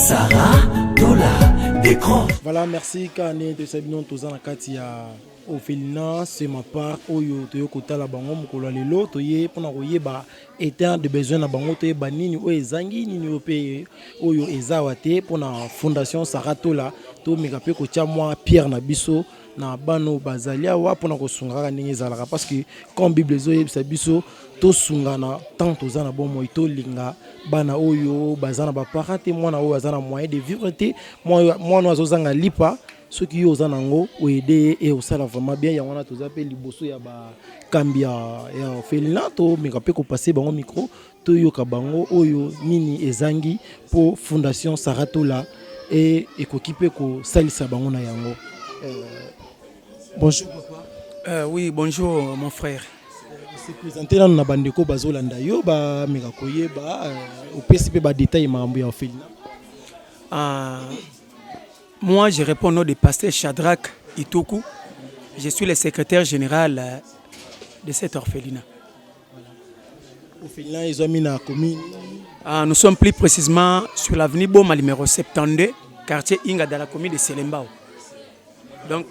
Sarah Tola d'écran. Voilà, merci Kane de Sabino Tozana Katia Ophelina, c'est ma part. Oyo Toyo Kota la bango mukolo lelo toye pona koyeba état de besoin na bango toye banini o ezangi nini ope oyo ezawate pona fondation Sarah Tola to mekape ko tia moi Pierre na biso na bano bazalia wa pona ko sunga ndenge ezalaka parce que comme Bible zo yebisa biso to sunga na tant tozana bon moi to linga bana oyo bazana ba parate mwana oyo azana moyen de vivre te moi no azozanga lipa ceux qui osent en ango ou aider et au sala vraiment bien ya wana tozape liboso ya ba kambia ya Felina to mekape ko passer bango micro to yoka bango oyo nini ezangi pour fondation Sarah Tola et ekokipe ko salisa bango na yango. Bonjour papa. Oui, bonjour mon frère. Se présenter là na bandeko bazolanda yo ba meka koyeba au PCP ba détail mambo ya Felina. Moi, je réponds au nom de pasteur Shadrach Itoku. Je suis le secrétaire général de cet orphelinat. Orphelinat, ils ont mis la commune. Nous sommes plus précisément sur l'avenue Boma numéro 72, quartier Inga, dans la commune de Selembao. Donc,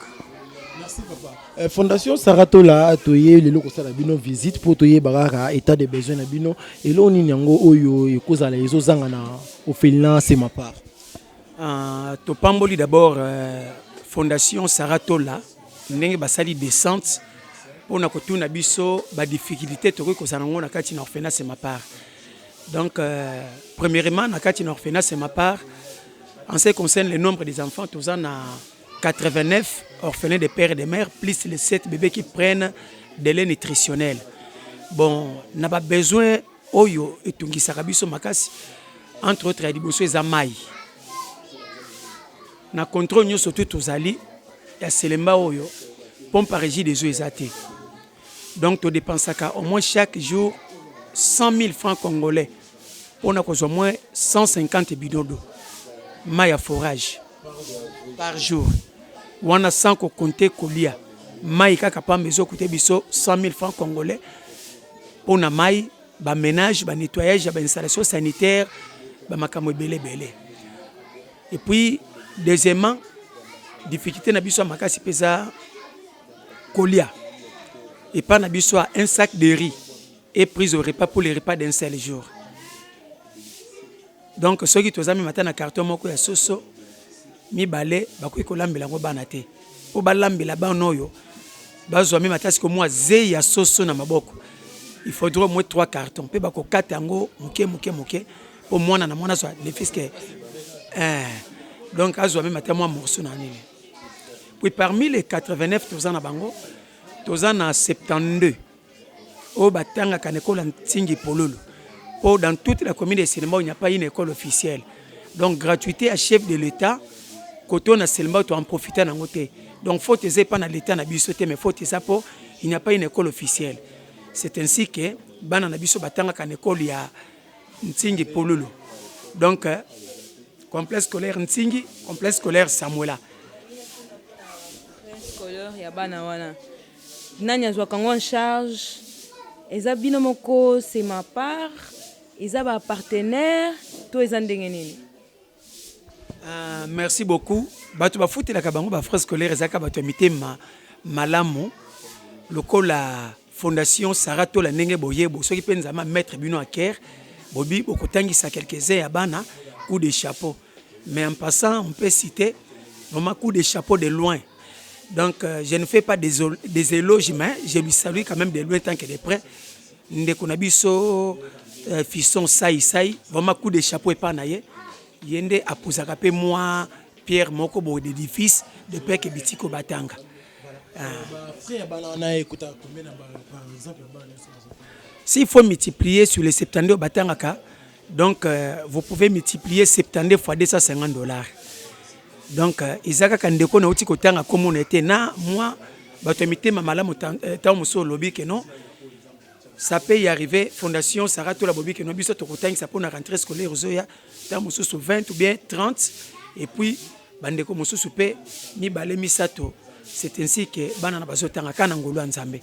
merci papa. Fondation Sarah Tola toye lelo ko sala bino visite pour toye baraka état de besoin na bino et lo ni nyango oyo ekozala ezo zanga na orphelinat c'est ma part. Topamboli d'abord Fondation Sarah Tola ndenge basali descente pour na kotuna biso ba difficulté to ko sanango na kati na orphelinat c'est ma part. Donc premièrement na kati na orphelinat c'est ma part en ce qui concerne le nombre des enfants tous en a 89 orphelins de pères et de mères plus les 7 bébés qui prennent des laits nutritionnels. Bon, n'a pas besoin oyo etungisaka biso makasi entre autres ya liboso eza mai. Na contrôle nous surtout tozali ya Selemba oyo pompe à régie des eaux ezate. Donc tu dépenses au moins chaque jour 100 000 francs congolais pour na au moins 150 bidons d'eau. Mai à forage par jour. Wana sans ko compter kolia. Mai kaka pa mezo coûter biso 100 000 francs congolais pour na mai ba ménage, ba nettoyage, ba installation sanitaire, ba makamo belé. Et puis deuxièmement, difficulté na biso makasi pesa kolia. Et pas na biso un sac de riz et prise au repas pour les repas d'un seul jour. Donc ceux qui tozami matin na carton moko ya soso mi balé bakoki kolambela ngo bana te. Po balambela ba noyo bazwa mi matasi ko moi ze ya soso na maboko. Il faudra au moins 3 cartons. Pe bako kata yango muke pour mwana na mwana soit les fils que donc azwa mi matin moi morceau na nini. Puis parmi les 89 tozana na bango tozana na 72 au batanga kanekola ntingi pololo. Oh, dans toute la commune de Selembao, il n'y a pas une école officielle. Donc, gratuité à chef de l'État, quand on a Selembao, tu en profites en côté. Donc, il faut que pas dans l'État, mais il faut que il n'y a pas une école officielle. C'est ainsi que, dans la biso batanga kan école, il y a Ntingi Pololo. Donc, complexe scolaire Ntingi, complexe scolaire Samuela. Complexe scolaire, il y a Banawana. Nani a en charge. Eza binomoko, c'est ma part. Ils ont un partenaire, tous les andengeni. Merci beaucoup. Batu ba futi la kabango ba frère scolaire ezaka batu mité malamu loko la fondation Sarah Tola ndenge boyebo soki penza ma maître bino à Caire bobi bokotangisa quelques-uns ya bana coup de chapeau. Mais en passant on peut citer vraiment coup de chapeau de loin. Donc je ne fais pas des éloges mais je lui salue quand même de loin tant que de près. Ndeko na biso fisson sai vraiment coup de chapeau et pas naie yende apuzaka pe moi Pierre moko bo d'édifice de père que bitiko batanga frère banana écoute combien par exemple s'il faut multiplier sur les 72 batanga donc vous pouvez multiplier 72 fois $250. Donc izaka kandeko na uti kotanga comme on était na moi batomité mamala ta muso lobby que non. Ça peut y arriver, Fondation Sarah Tola Bobi, que nous avons dit ça pour la rentrée scolaire, dans 20 ou bien 30, et puis, Bandeko Mousou Pe, Mi Balé Misato. C'est ainsi que Banana Bazotanga Kanangolo Nzambe.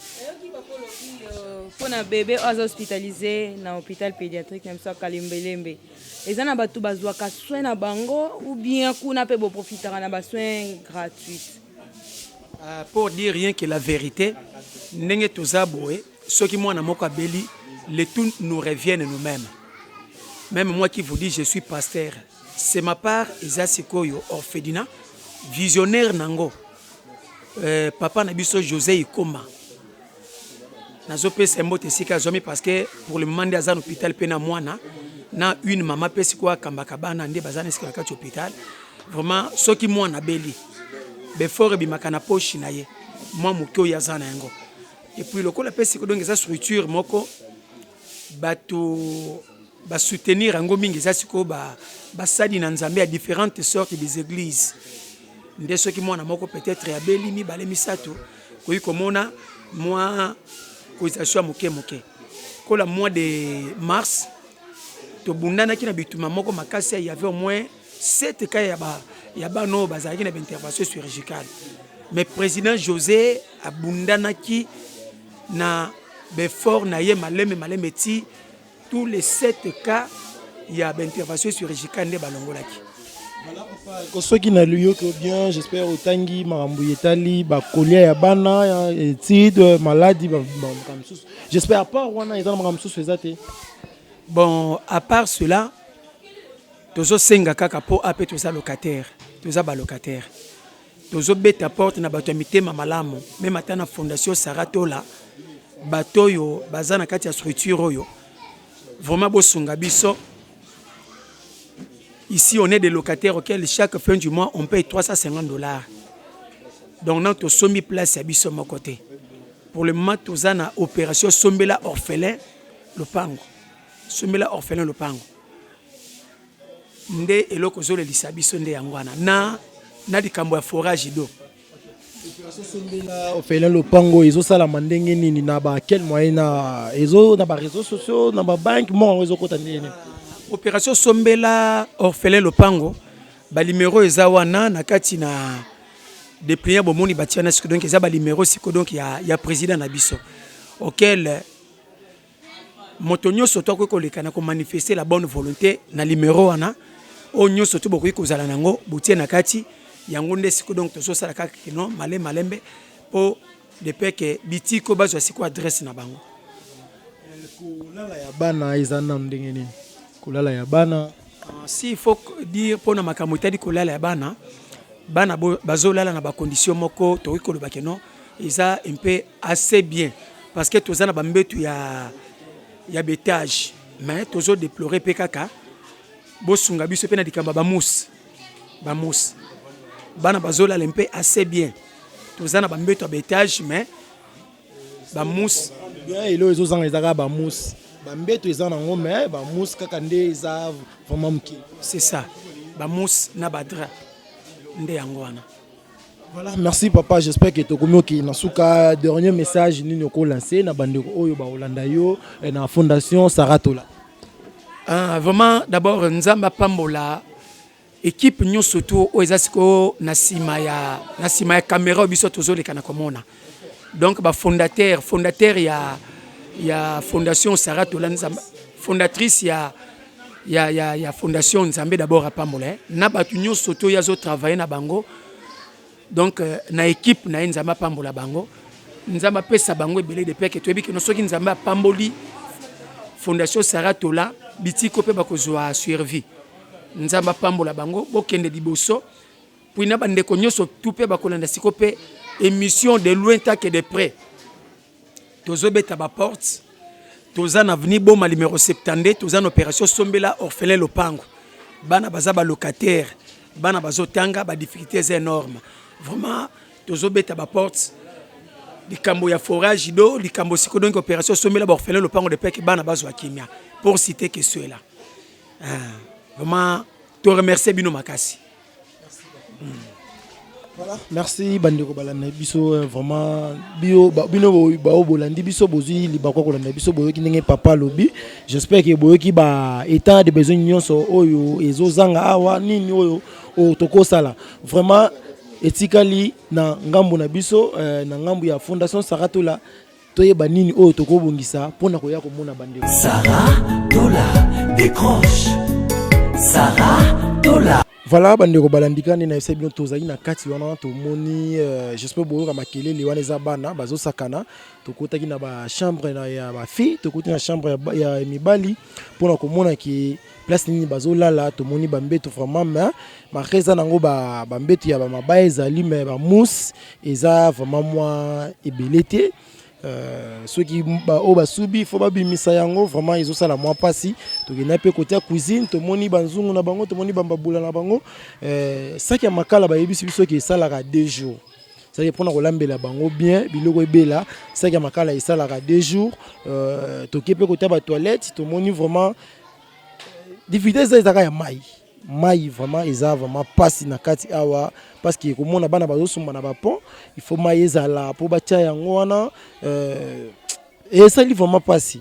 Pour un bébé hospitalisé dans l'hôpital pédiatrique, même ça, Kalimbelembe. eza na bato bazwaka soin na bango ou bien kuna mpe boprofitaka na basoin gratuite? Pour dire rien que la vérité, ndenge toza boye, soki mwana moko abeli, les tout nous reviennent nous-mêmes. Même moi qui vous dis, je suis pasteur. C'est ma part, eza sikoyo orphelinat, visionnaire nango. Papa nabiso José Ikoma. Nazo pesa mbote sika zomi parce que pour le moment de azan hôpital pena mwana na une maman pesi kwa kambakabana ndé bazana sika kati hôpital. Vraiment soki mwana beli. Before bimaka na poche na ye. Moi mukyo yazana yango. Et puis le kola pesi ko donc eza structure moko bato ba soutenir yango mingi za siko ba sadi na nzambe à différentes sortes des églises. Ndé soki mwana moko peut-être ya beli mi balé misato koyi komona moi koisation moke moke ko la mois de mars to bundana ki na bituma moko makasi il y avait au moins 7 cas ya ba no bazaki na intervention chirurgicale mais président José abundana ki na befort na ye maleme ti tous les 7 cas il y a intervention chirurgicale ne balongolaki. Voilà papa, soki na luyo que bien, j'espère otangi marambu yetali ba kolia ya bana étude maladie ba kamsus. J'espère pas wana ezana makamsus ezate. Bon, à part cela, tozo senga kaka po apé toza locataire, toza ba locataire. Tozo beta porte na bato mité mamalamu, même ata na fondation Saratola, bato yo bazana kati ya structure oyo. Vraiment bo sunga biso. Ici, on est des locataires auxquels chaque fin du mois, on paye $350. Donc, notre sommi place à Bisso mon côté. Pour le moment, nous avons une opération Sombela orphelin, le pango. Sombela orphelin, le pango. Ndé et l'autre zone de l'Issabiso ndé angwana. Na di kambo ya forage d'eau. Opération Sombela orphelin, le pango, ils ont ça la mandenge nini na ba quel moyen na ils ont na ba réseaux sociaux, na ba banque, moi ils ont côté nini. Opération Sombela orphelin Lopango, ba numéro ezawana na kati na dépliant bomoni batiana siko donc eza ba numéro siko donc ya président na biso auquel motonyo soto ko lekana ko manifester la bonne volonté na numéro wana onyo soto bokoki kozala nango butie na kati yango nde siko donc tozo sala kaka kino malembe po de peke bitiko bazo siko adresse na bango. Kulala ya bana ezana ndenge nini? Kulala ya bana. Si il faut dire pour na makamota di kulala ya bana bazolala na ba condition moko to ko lobake non eza un peu assez bien parce que tozana ba mbetu ya bétage mais tozo déplorer pekaka bo sunga biso pe na dikamba ba mousse bana bazolala un peu assez bien tozana ba mbetu ya bétage mais ba mousse bien elo ezozanga ezaka ba mousse. Bambeto ezana ngo mais ba mousse kaka nde eza vraiment mki. C'est ça. Ba mousse na badra nde yango wana. Voilà, merci papa, j'espère que tokomi oki na suka dernier message nini oko lancer na bandeko oyo ba Olanda yo na fondation Saratola. Vraiment d'abord nzamba pambola équipe nyonso to o ezasiko na sima ya caméra biso tozoleka na komona. Donc ba fondateur ya fondation Saratola Nzamba, fondatrice ya fondation Nzambe d'abord à Pambola na batu nyonso to yazo travailler na bango donc na équipe na Nzamba Pambola bango Nzamba pesa bango ebele de peke to ebiki no soki Nzamba Pamboli fondation Saratola bitiko pe bakozwa survie Nzamba Pambola bango bokende liboso puis na bande ko nyonso tout pe bakolanda siko pe émission de loin ta que de près. Tozo beta ba porte, toza na avenue Boma numéro 72, toza na opération Sombela orphelin Lopango. Bana baza ba locataire, bana bazotanga ba difficultés énormes. Vraiment tozo beta ba porte, likambo ya forage d'eau, likambo siko donc opération Sombela orphelin Lopango de peke bana bazo kimia. Pour citer que ceux-là. Vraiment te remercier bino makasi. Voilà, merci bandeko balanda biso vraiment bino bolandi biso bozui libako kolanda biso boyoki ndenge papa lobi. J'espère que boyoki ba état de besoin nyonso oyo ezozanga awa nini oyo otoko sala. Vraiment etikali na ngambo na biso na ngambo ya fondation Saratola toyeba nini oyo toko bongisa pona koya komona bandeko. Saratola décroche. Sarah Tola. Voilà, bandeko balandikani na essaye bien tozali na kati wana tomoni j'espère boyoka makelele wana eza bana bazosakana tokotaki na ba chambre na ya ba fille tokoti na chambre ya mibali mpona komona ki place nini bazolala tomoni bambeto vraiment mareza nango bambeto ya bamabaya ezali me bamousse eza vraiment mwa ebele te ceux qui basubi faut babimisa yango vraiment ezosala mwa pasi tokenda pe côté cuisine tomoni banzungu na bango tomoni bambabula na bango saki ya makala bayebisi biso ki esalaka 2 jours ça y est pour kolambela bango bien biloko ebela saki ya makala esalaka 2 jours toke pe côté ba toilette tomoni vraiment difficulté ezaka ya mai vraiment eza vraiment pasi na kati awa parce que komona bana bazosumba na bapont il faut mai ezala po batia yango wana esali vraiment pasi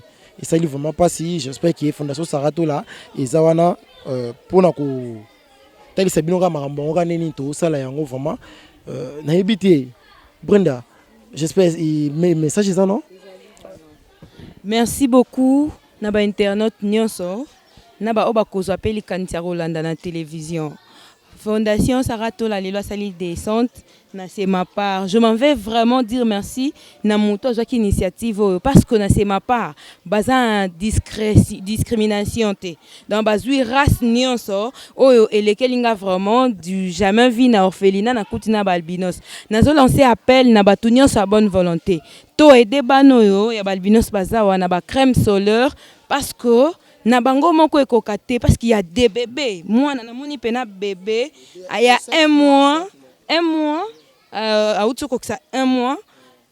j'espère que fondation Sarato là eza wana pona ko talisa bino ka makambo ngo kaneni to sala yango vraiment na ebité Brenda j'espère message ça non. Merci beaucoup na ba internaute nyonso na ba oba kozwa peli kantia Rolanda na télévision. Fondation Sarato la lelo sali descente na c'est ma part. Je m'en vais vraiment dire merci na moto qui initiative parce que na c'est ma part bazan discrimination te. Dans bazui race nyonso oyo elekelinga vraiment du jamais vu na orphelinat na kutina balbinos. Nazo lancer appel na batu nyonso à bonne volonté. To aider banoyo ya balbinos bazawa na ba crème solaire parce que na bango moko ekokate parce qu'il y a des bébés. Moi na moni pena bébé il y a un mois un mois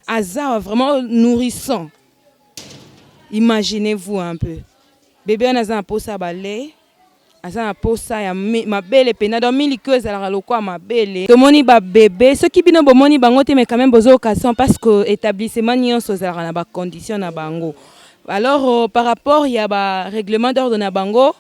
aza vraiment nourrissant. Imaginez-vous un peu. Bébé on a un posa balé aza na posa ya mabele pena dans milikeuse ala lokwa mabele. To moni ba bébé ceux qui bino bo moni bango te mais quand même bozo occasion parce que établissement nyonso za na ba condition na bango. Alors par rapport il y a ba règlement d'ordre na bango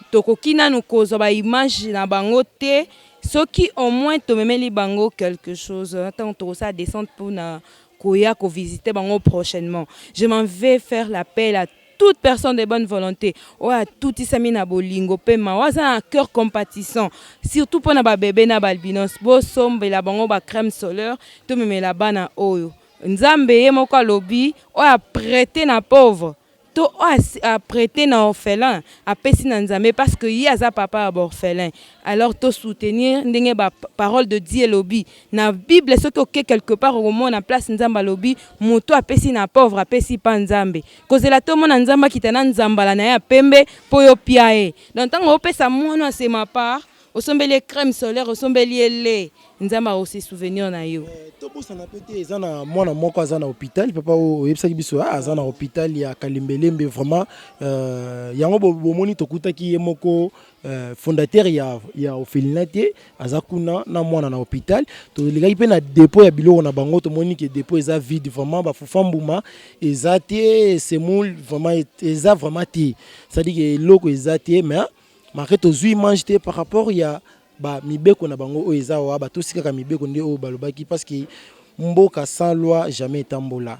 tokokina nous cause ba image na bango te ceux qui au moins to memeli bango quelque chose attends to ça descendre pour na koya ko visiter bango prochainement. Je m'en vais faire l'appel à toute personne de bonne volonté ou à tout isami na bolingo pema waza un cœur compatissant surtout pour na ba bébé na balbinos bo sombe la bango ba crème solaire to memela bana oyo nzambe ye moko lobi o a prêté na pauvre to a prêté na orphelin a pesi na nzambe parce que y a za papa a orphelin alors to soutenir ndenge ba parole de Dieu lobi na Bible ce que quelque part au monde na place nzamba lobi moto a pesi na pauvre a pesi pa nzambe kozela to mona nzamba kitana nzambala na ya pembe po yo piae donc tango opesa mwana c'est ma part osombeli crème solaire osombeli ele nzamba aussi souvenir na yo to bosa na pété ezana mwana moko azana hôpital papa o yebisaki biso azana hôpital ya Kalimbelembe vraiment yango bomoni tokutaki ye moko fondateur ya orphelinat azakuna na mwana na hôpital to ligaki pe na dépôt ya biloko na bango to moni ke dépôt eza vide vraiment ba fufambuma ezate semoule vraiment eza vraiment ti ça dit que loko ezate mais marqué to zui mange te par rapport ya ba mibeko na bango o eza wa ba to sikaka mibeko nde o balobaki parce que mboka sans loi jamais tambola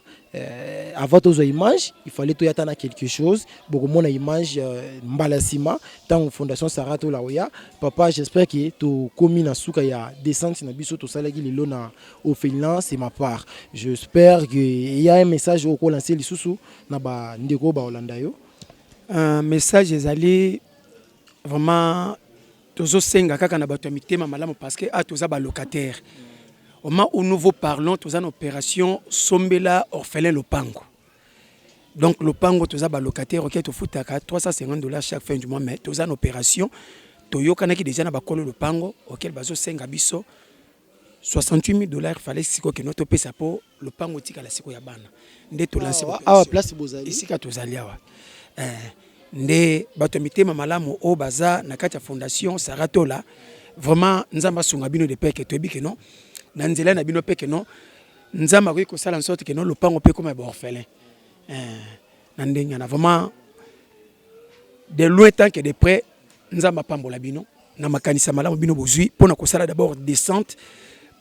avant to zo image il fallait to yatana quelque chose beaucoup mona image mbalasima tant fondation Sarato la oya papa j'espère que to komi na suka ya descente na biso to salaki lelo na orphelinat c'est ma part j'espère que il y a un message au ko lancer lisusu na ba ndeko ba Holanda yo un message ezali vraiment tozo senga kaka na bato mitema malamu parce que a toza ba locataire au moment où nous vous parlons toza une opération sombela orphelin lopango donc lopango toza ba locataire OK to futaka $350 chaque fin du mois mais toza une opération toyokana ki déjà na bakolo lopango OK bazo senga biso $68,000 fallait siko que notre pesa po lopango tika la siko ya bana nde to lancer ah place bozali ici ka tozali awa nde bato mitema malamu o baza na kati ya fondation Sarato la vraiment nzamba sunga bino de peke to ebike non na nzela na bino peke non nzamba ko sala en sorte que non lopango pe comme orphelin na ndenge na vraiment de loin tant que de près nzamba pambola bino na makanisa malamu bino bozui pona ko sala d'abord descente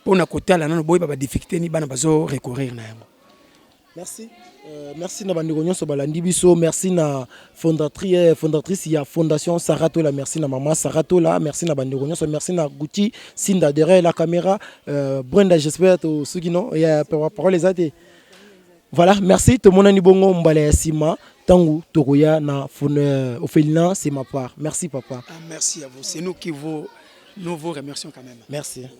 pona ko tala na boy ba difficulté ni bana bazo recourir na yango Merci. Merci na bandeko nyonso balandi biso, merci na fondatrice ya fondation Saratola, merci na maman Saratola, merci na bandeko nyonso, merci na Gucci Sinda derrière la caméra, Brenda j'espère to sugino ya parole les até. Voilà, merci tout le monde ni bongo mbale ya sima tangu tokoya na Ophelina, c'est ma part. Merci papa. Ah, merci à vous, c'est nous qui vous remercions quand même. Merci.